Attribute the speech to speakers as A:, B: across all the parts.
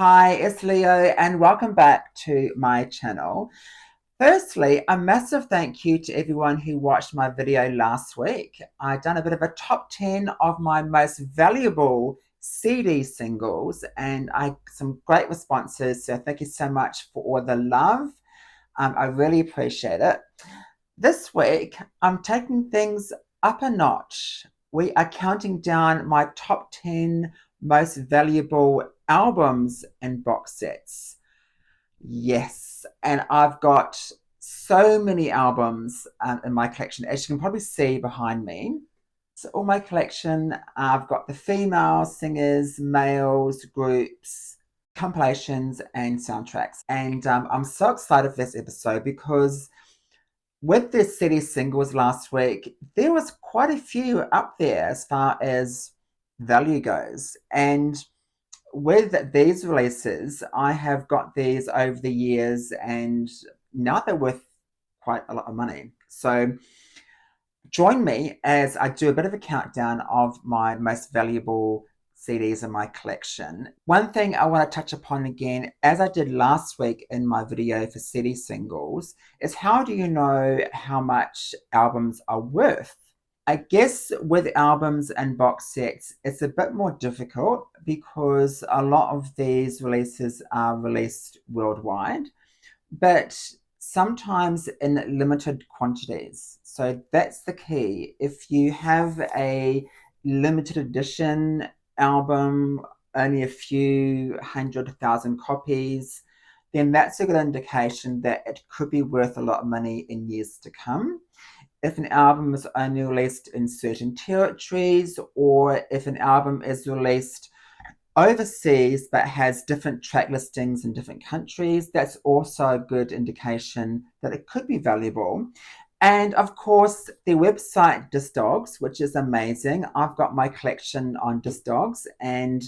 A: Hi, it's Leo, and welcome back to my channel. Firstly, a massive thank you to everyone who watched my video last week. I done a bit of a top 10 of my most valuable CD singles, and I some great responses. So thank you so much for all the love. I really appreciate it. This week, I'm taking things up a notch. We are counting down my top 10 most valuable albums and box sets. Yes, and I've got so many albums in my collection, as you can probably see behind me. So all my collection, I've got the female singers, males, groups, compilations, and soundtracks. And I'm so excited for this episode because with the city singles last week, there was quite a few up there as far as value goes. And with these releases, I have got these over the years and now they're worth quite a lot of money. So join me as I do a bit of a countdown of my most valuable CDs in my collection. One thing I want to touch upon again, as I did last week in my video for CD singles, is how do you know how much albums are worth? I guess with albums and box sets, it's a bit more difficult because a lot of these releases are released worldwide, but sometimes in limited quantities. So that's the key. If you have a limited edition album, only a few 100,000 copies, then that's a good indication that it could be worth a lot of money in years to come. If an album is only released in certain territories, or if an album is released overseas but has different track listings in different countries, that's also a good indication that it could be valuable. And of course, the website Discogs, which is amazing. I've got my collection on Discogs, and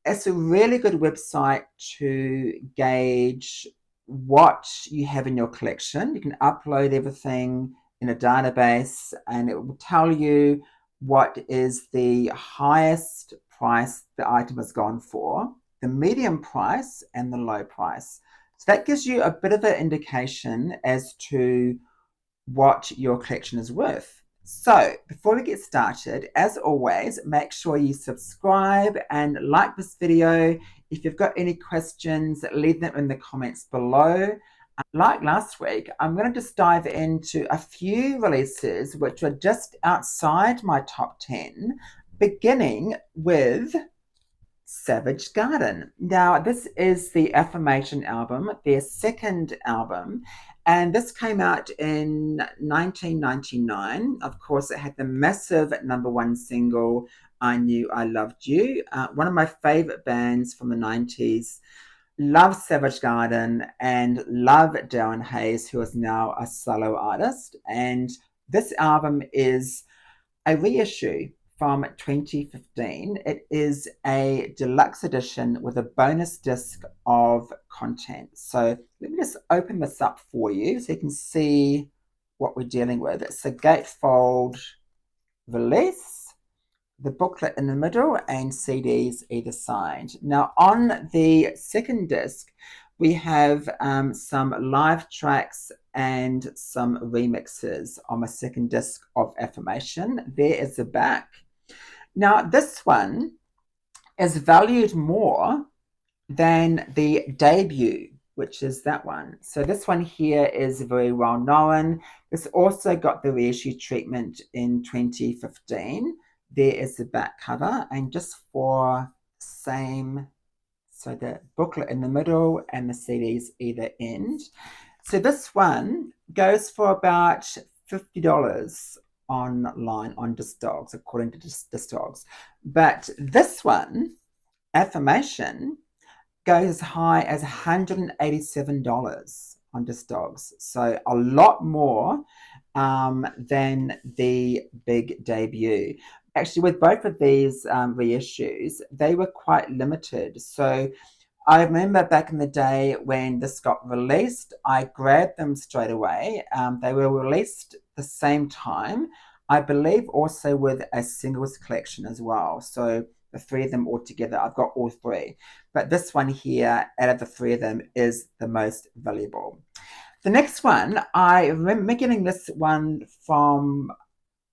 A: it's a really good website to gauge what you have in your collection. You can upload everything in a database and it will tell you what is the highest price the item has gone for, the medium price, and the low price. So that gives you a bit of an indication as to what your collection is worth. So before we get started, as always, make sure you subscribe and like this video. If you've got any questions, leave them in the comments below. Like last week, I'm going to just dive into a few releases which are just outside my top 10, beginning with Savage Garden. Now, this is the Affirmation album, their second album, and this came out in 1999. Of course, it had the massive #1 single, I Knew I Loved You, one of my favorite bands from the 90s. Love Savage Garden and love Darren Hayes, who is now a solo artist. And this album is a reissue from 2015. It is a deluxe edition with a bonus disc of content. So let me just open this up for you so you can see what we're dealing with. It's a gatefold release, the booklet in the middle, and CDs either side. Now on the second disc, we have some live tracks and some remixes on my second disc of Affirmation. There is the back. Now, this one is valued more than the debut, which is that one. So this one here is very well known. This also got the reissue treatment in 2015. There is the back cover, and just for same, so the booklet in the middle and the CDs either end. So this one goes for about $50 online on Discogs, according to Discogs. But this one, Affirmation, goes as high as $187 on Discogs. So a lot more than the big debut. Actually, with both of these reissues, they were quite limited. So I remember back in the day when this got released, I grabbed them straight away. They were released the same time, I believe also with a singles collection as well. So the three of them all together. I've got all three, but this one here out of the three of them is the most valuable. The next one, I remember getting this one from,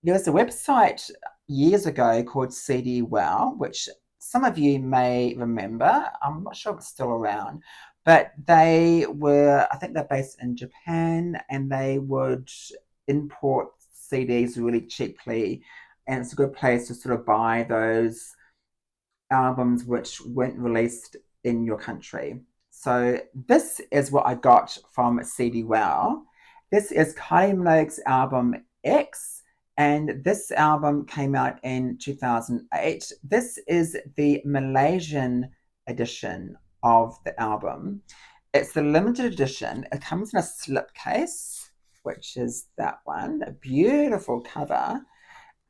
A: there was a website years ago called CD Wow, which some of you may remember. I'm not sure if it's still around, but they were, I think they're based in Japan, and they would import CDs really cheaply, and it's a good place to sort of buy those albums which weren't released in your country. So this is what I got from CD Wow. This is Kylie Minogue's album X, and this album came out in 2008. This is the Malaysian edition of the album. It's the limited edition. It comes in a slipcase, which is that one, a beautiful cover.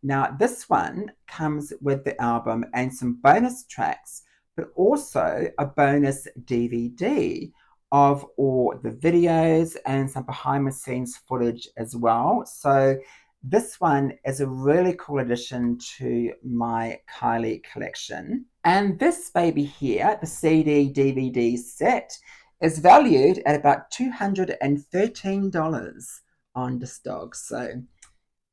A: Now, this one comes with the album and some bonus tracks, but also a bonus DVD of all the videos and some behind the scenes footage as well. So this one is a really cool addition to my Kylie collection. And this baby here, the CD DVD set, is valued at about $213 on Discogs. So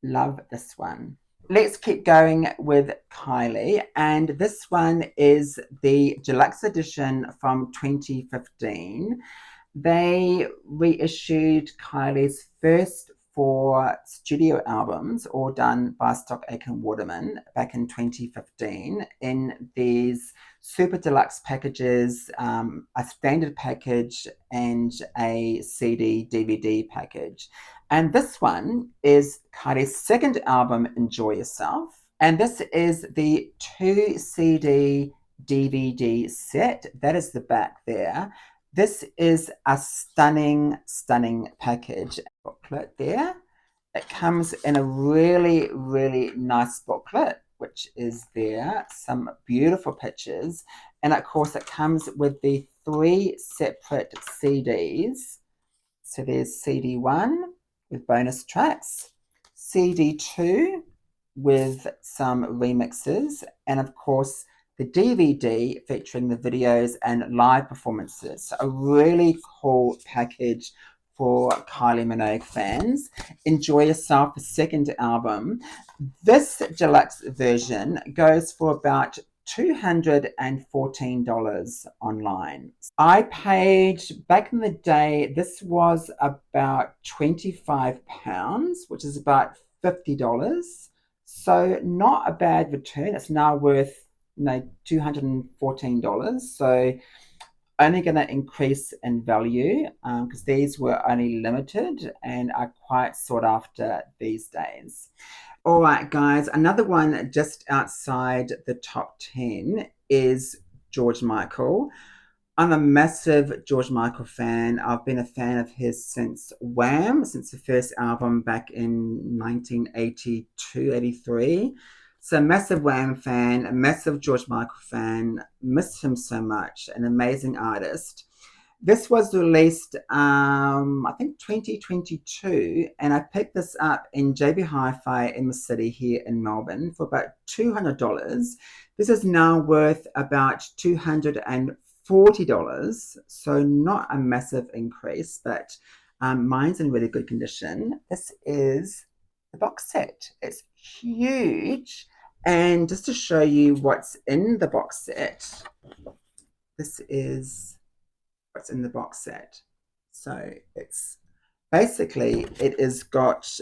A: love this one. Let's keep going with Kylie, and this one is the deluxe edition from 2015. They reissued Kylie's first 4 studio albums, all done by Stock Aitken Waterman back in 2015, in these super deluxe packages, a standard package and a CD DVD package. And this one is Kylie's second album, Enjoy Yourself. And this is the 2 CD DVD set. That is the back there. This is a stunning, stunning package. Booklet there. It comes in a really, really nice booklet, which is there. Some beautiful pictures. And of course, it comes with the 3 separate CDs. So there's CD 1 with bonus tracks, CD 2 with some remixes, and of course the DVD featuring the videos and live performances. So a really cool package for Kylie Minogue fans. Enjoy Yourself, the second album. This deluxe version goes for about $214 online. I paid, back in the day, this was about £25, which is about $50. So not a bad return. It's now worth $214. So only going to increase in value because these were only limited and are quite sought after these days. All right, guys, another one just outside the top 10 is George Michael. I'm a massive George Michael fan. I've been a fan of his since Wham, since the first album back in 1982, 83. So massive Wham fan, a massive George Michael fan. Miss him so much, an amazing artist. This was released, I think 2022, and I picked this up in JB Hi-Fi in the city here in Melbourne for about $200. This is now worth about $240, so not a massive increase, but mine's in really good condition. This is the box set. It's huge, and just to show you what's in the box set, this is what's in the box set. So it's basically, it has got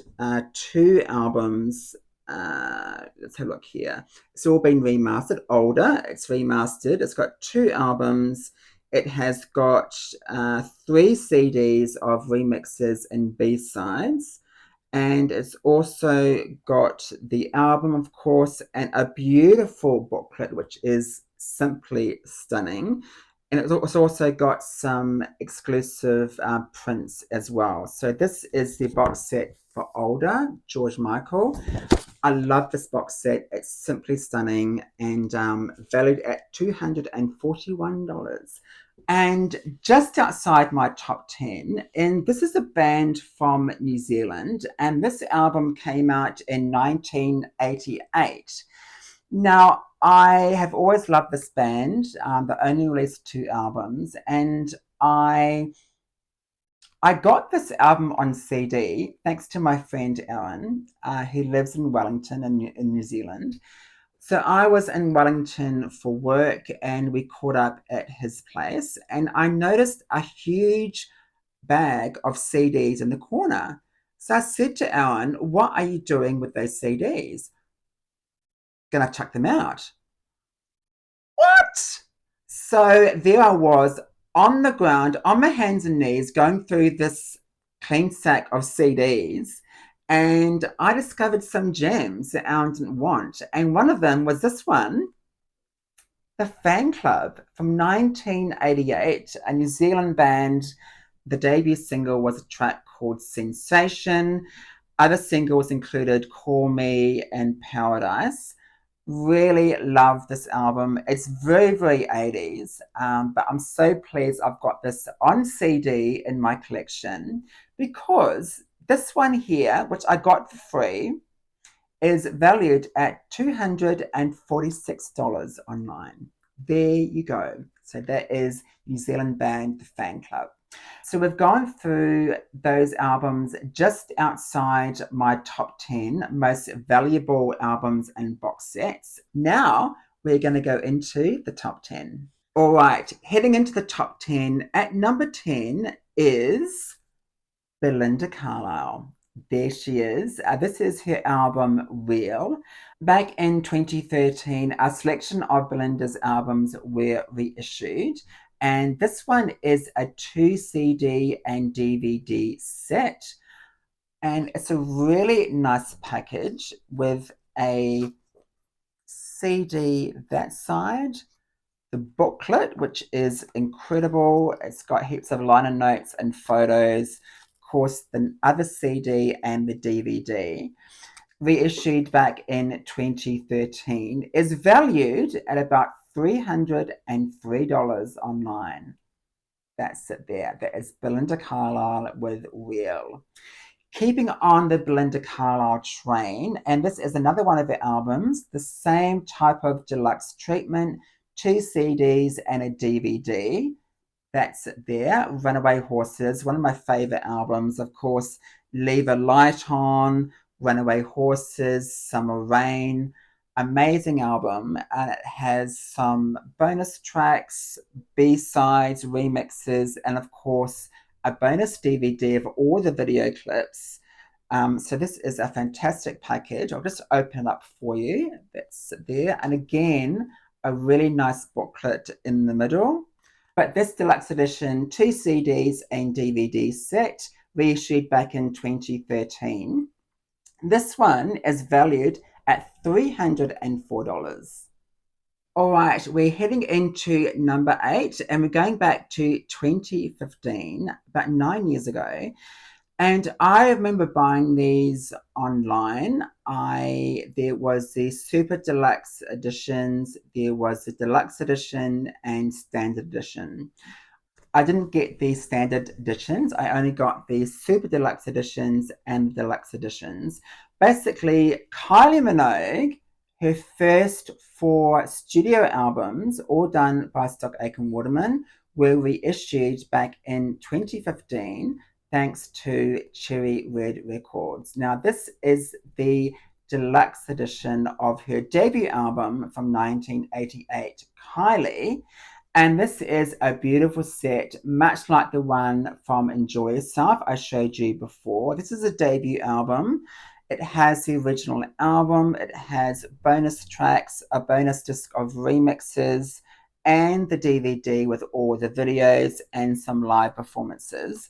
A: 2 albums. Let's have a look here. It's all been remastered, older, it's remastered. It's got 2 albums. It has got 3 CDs of remixes and B-sides. And it's also got the album, of course, and a beautiful booklet, which is simply stunning. And it's also got some exclusive prints as well. So this is the box set for older George Michael. I love this box set. It's simply stunning and valued at $241. And just outside my top 10, and this is a band from New Zealand, and this album came out in 1988. Now, I have always loved this band. They only released 2 albums, and I got this album on CD thanks to my friend Aaron, who lives in Wellington in New Zealand. So I was in Wellington for work, and we caught up at his place, and I noticed a huge bag of CDs in the corner. So I said to Aaron, "What are you doing with those CDs? Gonna chuck them out?" What? So there I was on the ground, on my hands and knees, going through this clean sack of CDs, and I discovered some gems that Aaron didn't want. And one of them was this one, The Fan Club from 1988, a New Zealand band. The debut single was a track called Sensation. Other singles included Call Me and Paradise. Really love this album. It's very, very 80s, but I'm so pleased I've got this on CD in my collection because this one here, which I got for free, is valued at $246 online. There you go. So that is New Zealand band The Fan Club. So we've gone through those albums just outside my top 10 most valuable albums and box sets. Now we're going to go into the top 10. All right, heading into the top 10, at number 10 is Belinda Carlisle. There she is. This is her album Real. Back in 2013, a selection of Belinda's albums were reissued, and this one is a 2 CD and DVD set. And it's a really nice package with a CD that side, the booklet, which is incredible. It's got heaps of liner notes and photos. Of course, the other CD and the DVD, reissued back in 2013, is valued at about $303 online. That's it there. That is Belinda Carlisle with Real. Keeping on the Belinda Carlisle train, and this is another one of her albums, the same type of deluxe treatment, 2 CDs and a DVD. That's it there. Runaway Horses, one of my favorite albums, of course. Leave a Light On, Runaway Horses, Summer Rain. Amazing album, and it has some bonus tracks, B-sides, remixes, and of course a bonus DVD of all the video clips. So this is a fantastic package. I'll just open it up for you. That's there, and again, a really nice booklet in the middle. But this deluxe edition, 2 CDs and DVD set, reissued back in 2013. This one is valued at $304. All right, we're heading into number 8, and we're going back to 2015, about 9 years ago. And I remember buying these online. There was the super deluxe editions, there was the deluxe edition and standard edition. I didn't get the standard editions. I only got the super deluxe editions and deluxe editions. Basically, Kylie Minogue, her first 4 studio albums, all done by Stock Aitken Waterman, were reissued back in 2015 thanks to Cherry Red Records. Now, this is the deluxe edition of her debut album from 1988, Kylie. And this is a beautiful set, much like the one from Enjoy Yourself I showed you before. This is a debut album. It has the original album, it has bonus tracks, a bonus disc of remixes, and the DVD with all the videos and some live performances.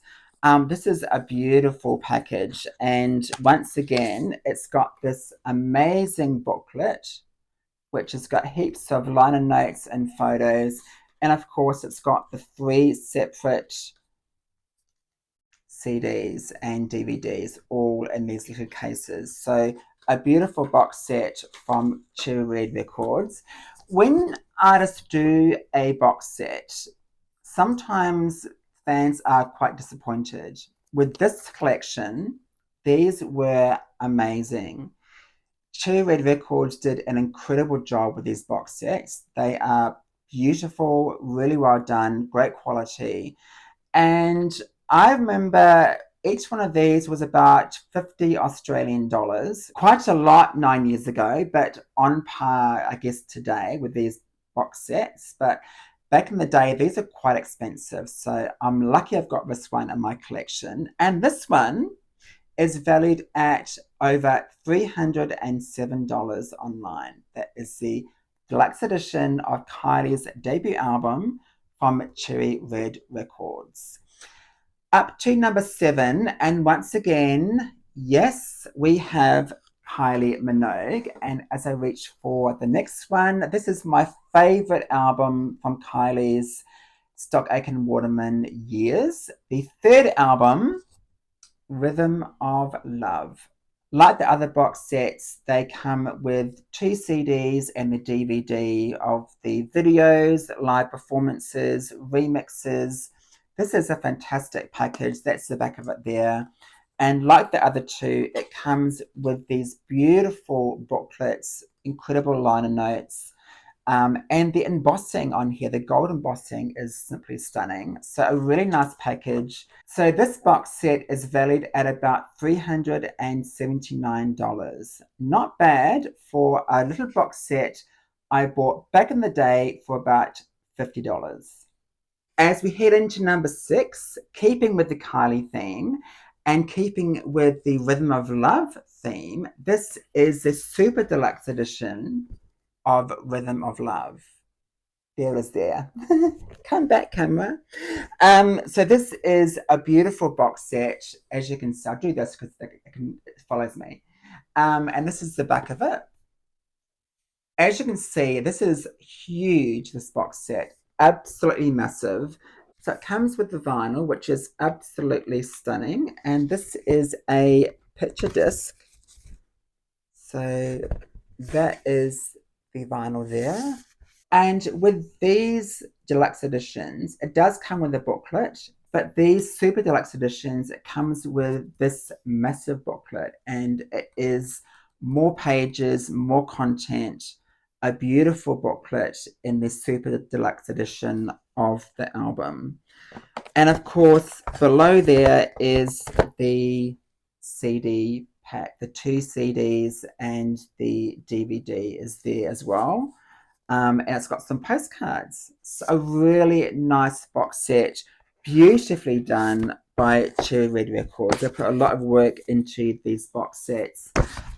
A: This is a beautiful package, and once again, it's got this amazing booklet, which has got heaps of liner notes and photos. And of course, it's got the 3 separate CDs and DVDs all in these little cases. So a beautiful box set from Cherry Red Records. When artists do a box set, sometimes fans are quite disappointed. With this collection, these were amazing. Cherry Red Records did an incredible job with these box sets. They are beautiful, really well done, great quality. And I remember each one of these was about 50 Australian dollars. Quite a lot 9 years ago, but on par, I guess, today with these box sets. But back in the day, these are quite expensive. So I'm lucky I've got this one in my collection. And this one is valued at over $307 online. That is the deluxe edition of Kylie's debut album from Cherry Red Records. Up to number 7, and once again, yes, we have Kylie Minogue. And as I reach for the next one, this is my favorite album from Kylie's Stock Aitken Waterman years. The third album, Rhythm of Love. Like the other box sets, they come with 2 CDs and the DVD of the videos, live performances, remixes. This is a fantastic package. That's the back of it there. And like the other two, it comes with these beautiful booklets, incredible liner notes, and the embossing on here, the gold embossing is simply stunning. So a really nice package. So this box set is valued at about $379. Not bad for a little box set I bought back in the day for about $50. As we head into number 6, keeping with the Kylie theme and keeping with the Rhythm of Love theme, this is the super deluxe edition of Rhythm of Love. There is there. Come back, camera. So this is a beautiful box set. As you can see, I'll do this because it follows me. And this is the back of it. As you can see, this is huge, this box set. Absolutely massive. So it comes with the vinyl, which is absolutely stunning. And this is a picture disc. So that is the vinyl there. And with these deluxe editions, it does come with a booklet, but these super deluxe editions, it comes with this massive booklet, and it is more pages, more content, a beautiful booklet in this super deluxe edition of the album. And of course, below there is the CD pack, the 2 CDs and the DVD is there as well. And it's got some postcards. So a really nice box set, beautifully done by Cherry Red Records. They put a lot of work into these box sets.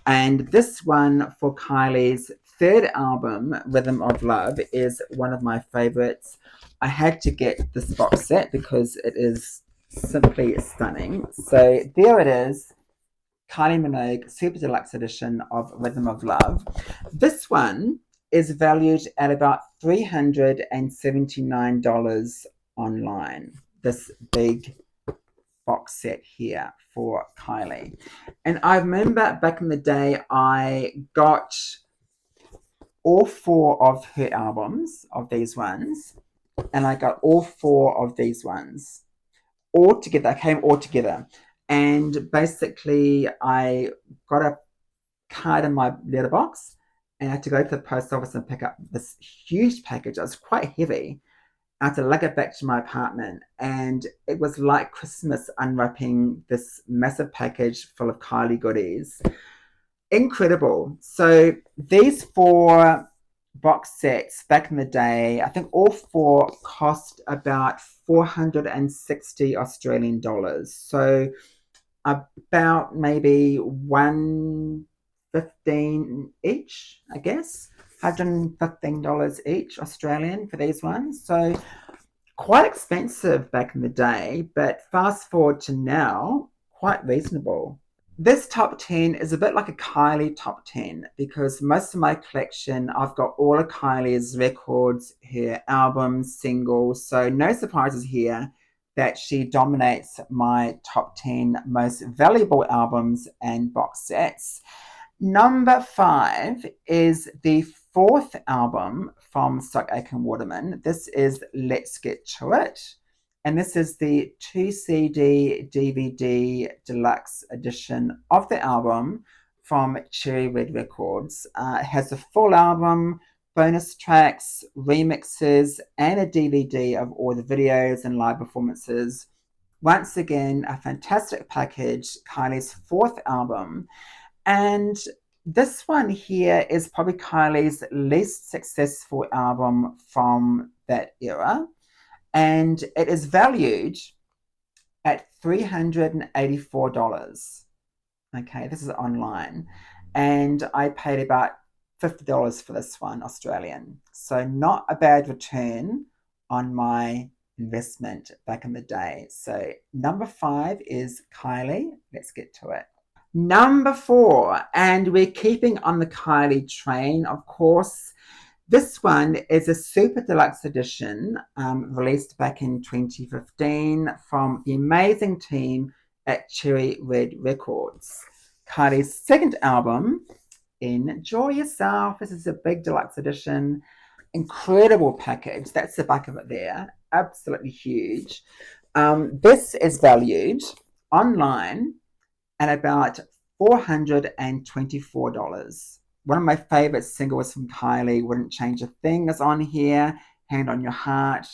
A: And this one for Kylie's third album, Rhythm of Love, is one of my favorites. I had to get this box set because it is simply stunning. So there it is. Kylie Minogue Super Deluxe Edition of Rhythm of Love. This one is valued at about $379 online. This big box set here for Kylie. And I remember back in the day, I got all 4 of her albums, of these ones, and I got all 4 of these ones all together. I came all together. And basically, I got a card in my letterbox, and I had to go to the post office and pick up this huge package. It was quite heavy. I had to lug it back to my apartment, and it was like Christmas unwrapping this massive package full of Kylie goodies. Incredible. So these 4 box sets back in the day, I think all 4 cost about 460 Australian dollars. So about maybe 115 each, I guess. $115 each Australian for these ones. So quite expensive back in the day, but fast forward to now, quite reasonable. This top 10 is a bit like a Kylie top 10 because most of my collection, I've got all of Kylie's records, her albums, singles, so no surprises here that she dominates my top 10 most valuable albums and box sets. Number 5 is the 4th album from Stock Aitken Waterman. This is Let's Get To It. And this is the 2 CD DVD deluxe edition of the album from Cherry Red Records. It has a full album, bonus tracks, remixes, and a DVD of all the videos and live performances. Once again, a fantastic package, Kylie's fourth album. And this one here is probably Kylie's least successful album from that era. And it is valued at $384. Okay, this is online. And I paid about $50 for this one, Australian. So not a bad return on my investment back in the day. So number 5 is Kylie. Let's get to it. Number 4, and we're keeping on the Kylie train, of course. This one is a super deluxe edition released back in 2015 from the amazing team at Cherry Red Records. Kylie's second album, Enjoy Yourself. This is a big deluxe edition. Incredible package. That's the back of it there. Absolutely huge. This is valued online at about $424. One of my favorite singles from Kylie, Wouldn't Change a Thing, is on here. Hand on Your Heart.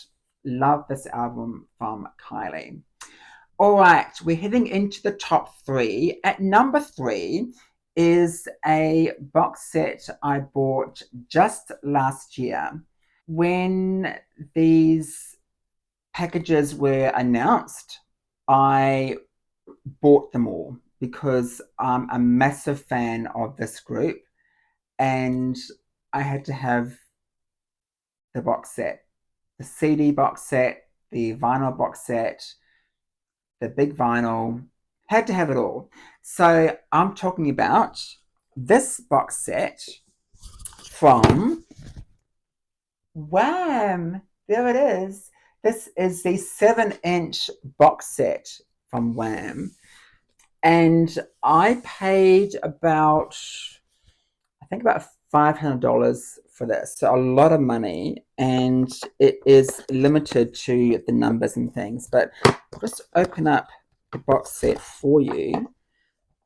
A: Love this album from Kylie. All right, we're heading into the top 3. At number 3 is a box set I bought just last year. When these packages were announced, I bought them all because I'm a massive fan of this group. And I had to have the box set, the CD box set, the vinyl box set, the big vinyl, had to have it all. So I'm talking about this box set from Wham! There it is. This is the 7-inch box set from Wham! And I paid about $500 for this. So a lot of money, and it is limited to the numbers and things. But I'll just open up the box set for you.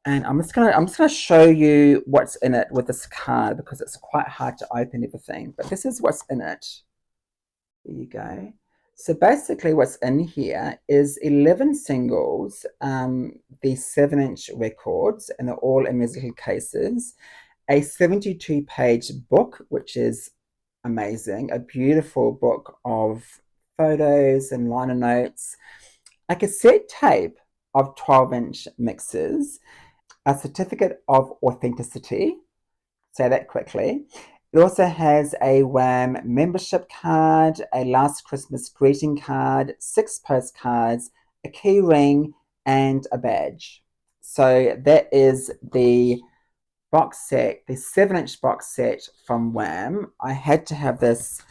A: And I'm just gonna show you what's in it with this card because it's quite hard to open everything. But this is what's in it. There you go. So basically what's in here is 11 singles, the 7-inch records, and they're all in musical cases. A 72-page book, which is amazing, a beautiful book of photos and liner notes, a cassette tape of 12-inch mixes, a certificate of authenticity, say that quickly. It also has a Wham membership card, a last Christmas greeting card, 6 postcards, a key ring, and a badge. So that is the box set, the 7-inch box set from Wham. I had to have this.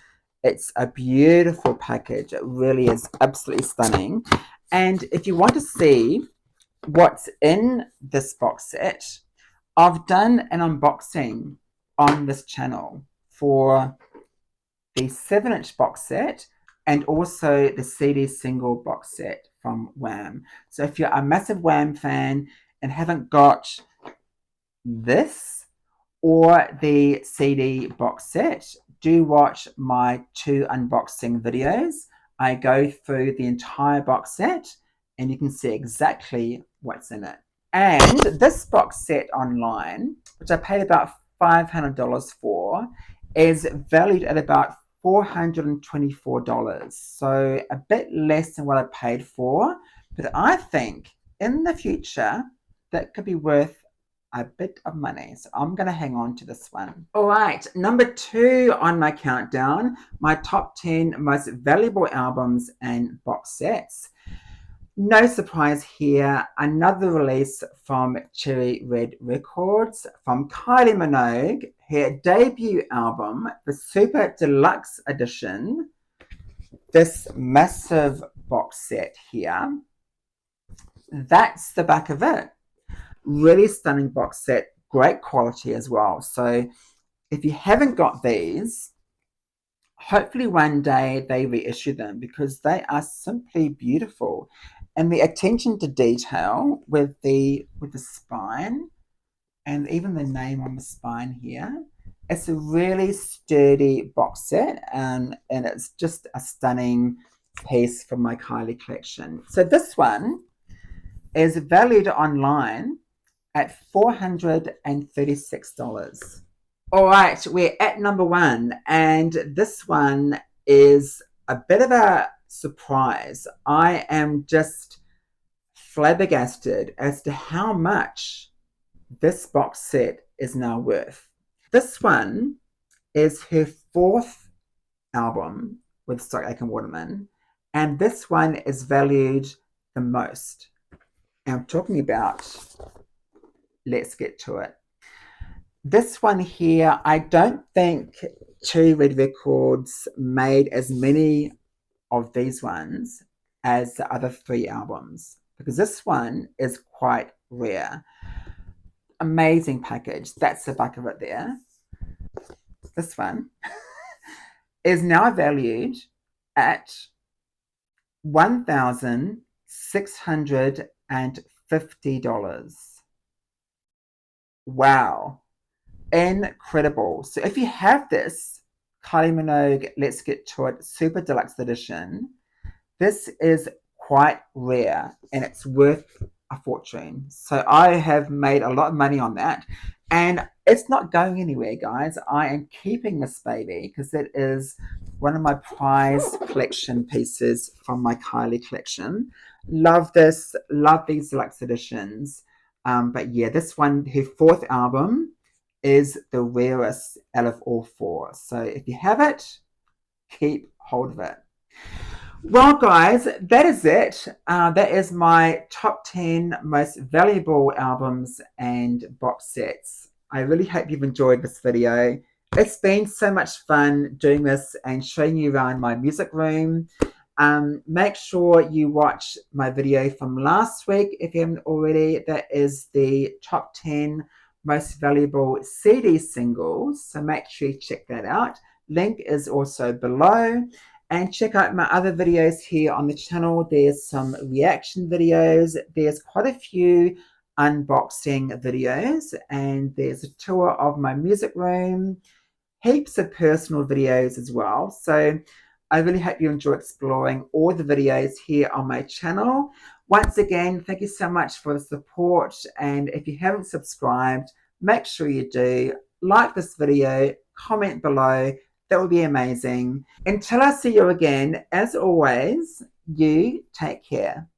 A: It's a beautiful package. It really is absolutely stunning. And if you want to see what's in this box set, I've done an unboxing on this channel for the 7-inch box set and also the CD single box set from Wham. So if you're a massive Wham fan and haven't got this or the CD box set, do watch my 2 unboxing videos. I go through the entire box set and you can see exactly what's in it. And this box set online, which I paid about $500 for, is valued at about $424. So a bit less than what I paid for, but I think in the future that could be worth a bit of money. So I'm going to hang on to this one. All right, number 2 on my countdown, my top 10 most valuable albums and box sets. No surprise here, another release from Cherry Red Records from Kylie Minogue, her debut album, the Super Deluxe Edition. This massive box set here. That's the back of it. Really stunning box set, great quality as well. So if you haven't got these, hopefully one day they reissue them because they are simply beautiful. And the attention to detail with the spine and even the name on the spine here. It's a really sturdy box set, and it's just a stunning piece from my Kylie collection. So this one is valued online at $436. All right, we're at number one, and this one is a bit of a surprise. I am just flabbergasted as to how much this box set is now worth. This one is her fourth album with Stock Aitken Waterman, and this one is valued the most. And I'm talking about Let's Get to It. This one here, I don't think Cherry Red Records made as many of these ones as the other three albums, because this one is quite rare. Amazing package. That's the back of it there. This one is now valued at $1,650. Wow. Incredible. So if you have this Kylie Minogue Let's Get to It Super Deluxe Edition, this is quite rare and it's worth a fortune. So I have made a lot of money on that, and it's not going anywhere, guys. I am keeping this baby because it is one of my prized collection pieces from my Kylie collection. Love this, love these deluxe editions. But yeah, this one, her fourth album, is the rarest out of all four. So if you have it, keep hold of it. Well, guys, that is it. That is my top 10 most valuable albums and box sets. I really hope you've enjoyed this video. It's been so much fun doing this and showing you around my music room. Make sure you watch my video from last week if you haven't already. That is the top 10 most valuable CD singles. So make sure you check that out. Link is also below. And check out my other videos here on the channel. There's some reaction videos. There's quite a few unboxing videos. And there's a tour of my music room. Heaps of personal videos as well. So I really hope you enjoy exploring all the videos here on my channel. Once again, thank you so much for the support. And if you haven't subscribed, make sure you do. Like this video, comment below. That would be amazing. Until I see you again, as always, you take care.